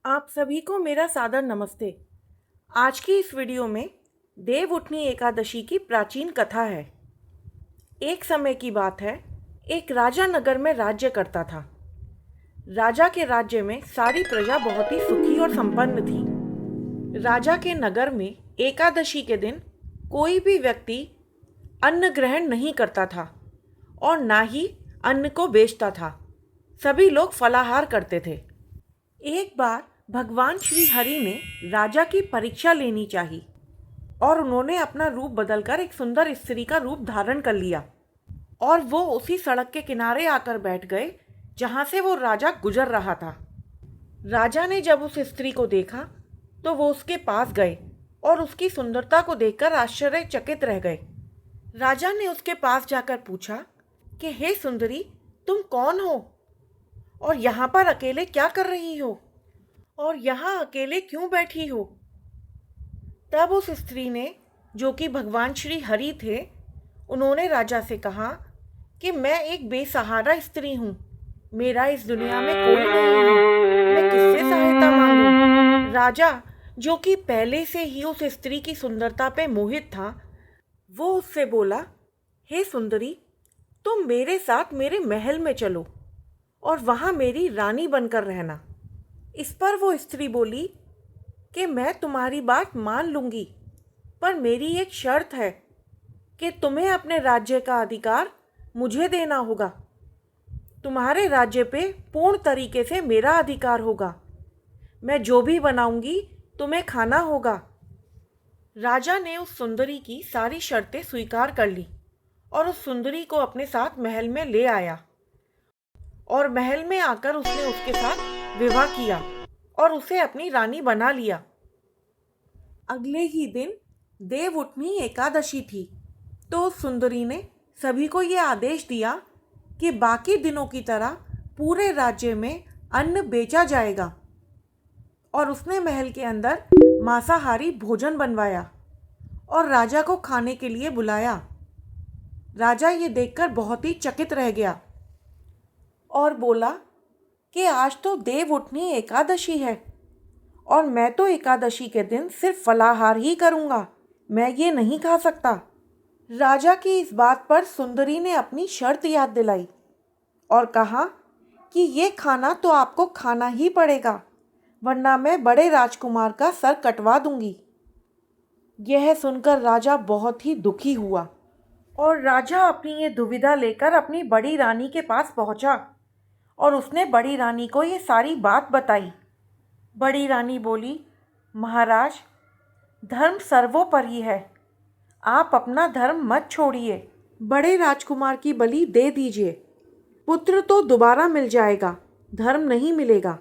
आप सभी को मेरा सादर नमस्ते। आज की इस वीडियो में देवउठनी एकादशी की प्राचीन कथा है। एक समय की बात है, एक राजा नगर में राज्य करता था। राजा के राज्य में सारी प्रजा बहुत ही सुखी और संपन्न थी। राजा के नगर में एकादशी के दिन कोई भी व्यक्ति अन्न ग्रहण नहीं करता था और ना ही अन्न को बेचता था। सभी लोग फलाहार करते थे। एक बार भगवान श्री हरि ने राजा की परीक्षा लेनी चाही और उन्होंने अपना रूप बदलकर एक सुंदर स्त्री का रूप धारण कर लिया और वो उसी सड़क के किनारे आकर बैठ गए जहाँ से वो राजा गुजर रहा था। राजा ने जब उस स्त्री को देखा तो वो उसके पास गए और उसकी सुंदरता को देखकर आश्चर्यचकित रह गए। राजा ने उसके पास जाकर पूछा कि हे सुंदरी, तुम कौन हो और यहाँ पर अकेले क्या कर रही हो और यहाँ अकेले क्यों बैठी हो? तब उस स्त्री ने, जो कि भगवान श्री हरि थे, उन्होंने राजा से कहा कि मैं एक बेसहारा स्त्री हूँ, मेरा इस दुनिया में कोई नहीं है, मैं किससे सहायता मांगूं? राजा, जो कि पहले से ही उस स्त्री की सुंदरता पे मोहित था, वो उससे बोला, हे सुंदरी, तुम मेरे साथ मेरे महल में चलो और वहाँ मेरी रानी बनकर रहना। इस पर वो स्त्री बोली कि मैं तुम्हारी बात मान लूँगी, पर मेरी एक शर्त है कि तुम्हें अपने राज्य का अधिकार मुझे देना होगा। तुम्हारे राज्य पे पूर्ण तरीके से मेरा अधिकार होगा। मैं जो भी बनाऊंगी तुम्हें खाना होगा। राजा ने उस सुंदरी की सारी शर्तें स्वीकार कर ली और उस सुंदरी को अपने साथ महल में ले आया और महल में आकर उसने उसके साथ विवाह किया और उसे अपनी रानी बना लिया। अगले ही दिन देवउठनी एकादशी थी, तो उस सुंदरी ने सभी को ये आदेश दिया कि बाकी दिनों की तरह पूरे राज्य में अन्न बेचा जाएगा और उसने महल के अंदर मांसाहारी भोजन बनवाया और राजा को खाने के लिए बुलाया। राजा ये देखकर बहुत ही चकित रह गया और बोला कि आज तो देवउठनी एकादशी है और मैं तो एकादशी के दिन सिर्फ फलाहार ही करूँगा, मैं ये नहीं खा सकता। राजा की इस बात पर सुंदरी ने अपनी शर्त याद दिलाई और कहा कि ये खाना तो आपको खाना ही पड़ेगा, वरना मैं बड़े राजकुमार का सर कटवा दूंगी। यह सुनकर राजा बहुत ही दुखी हुआ और राजा अपनी ये दुविधा लेकर अपनी बड़ी रानी के पास पहुंचा और उसने बड़ी रानी को ये सारी बात बताई। बड़ी रानी बोली, महाराज, धर्म सर्वोपरि है, आप अपना धर्म मत छोड़िए, बड़े राजकुमार की बलि दे दीजिए, पुत्र तो दोबारा मिल जाएगा, धर्म नहीं मिलेगा।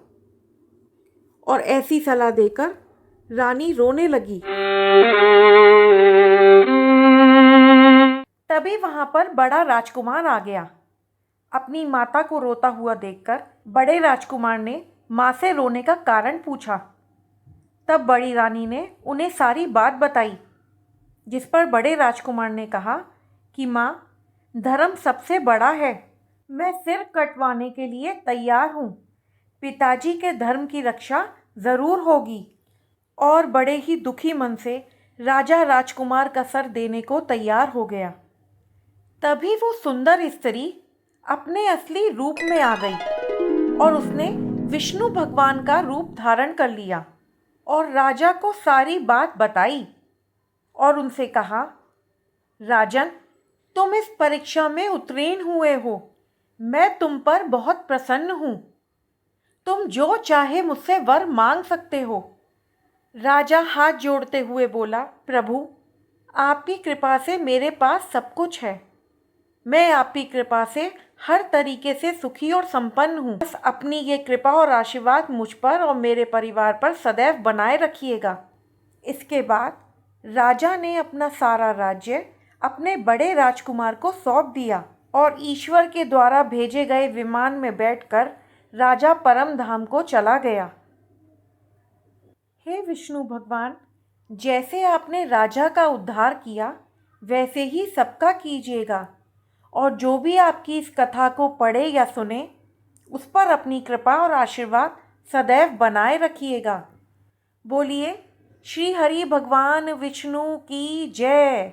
और ऐसी सलाह देकर रानी रोने लगी। तभी वहां पर बड़ा राजकुमार आ गया। अपनी माता को रोता हुआ देखकर बड़े राजकुमार ने माँ से रोने का कारण पूछा। तब बड़ी रानी ने उन्हें सारी बात बताई, जिस पर बड़े राजकुमार ने कहा कि माँ, धर्म सबसे बड़ा है, मैं सिर कटवाने के लिए तैयार हूँ, पिताजी के धर्म की रक्षा ज़रूर होगी। और बड़े ही दुखी मन से राजा राजकुमार का सर देने को तैयार हो गया। तभी वो सुंदर स्त्री अपने असली रूप में आ गई और उसने विष्णु भगवान का रूप धारण कर लिया और राजा को सारी बात बताई और उनसे कहा, राजन, तुम इस परीक्षा में उत्तीर्ण हुए हो, मैं तुम पर बहुत प्रसन्न हूँ, तुम जो चाहे मुझसे वर मांग सकते हो। राजा हाथ जोड़ते हुए बोला, प्रभु, आपकी कृपा से मेरे पास सब कुछ है, मैं आपकी कृपा से हर तरीके से सुखी और संपन्न हूँ, बस अपनी ये कृपा और आशीर्वाद मुझ पर और मेरे परिवार पर सदैव बनाए रखिएगा। इसके बाद राजा ने अपना सारा राज्य अपने बड़े राजकुमार को सौंप दिया और ईश्वर के द्वारा भेजे गए विमान में बैठकर राजा परम धाम को चला गया। हे विष्णु भगवान, जैसे आपने राजा का उद्धार किया वैसे ही सबका कीजिएगा और जो भी आपकी इस कथा को पढ़े या सुने उस पर अपनी कृपा और आशीर्वाद सदैव बनाए रखिएगा। बोलिए श्री हरि भगवान विष्णु की जय।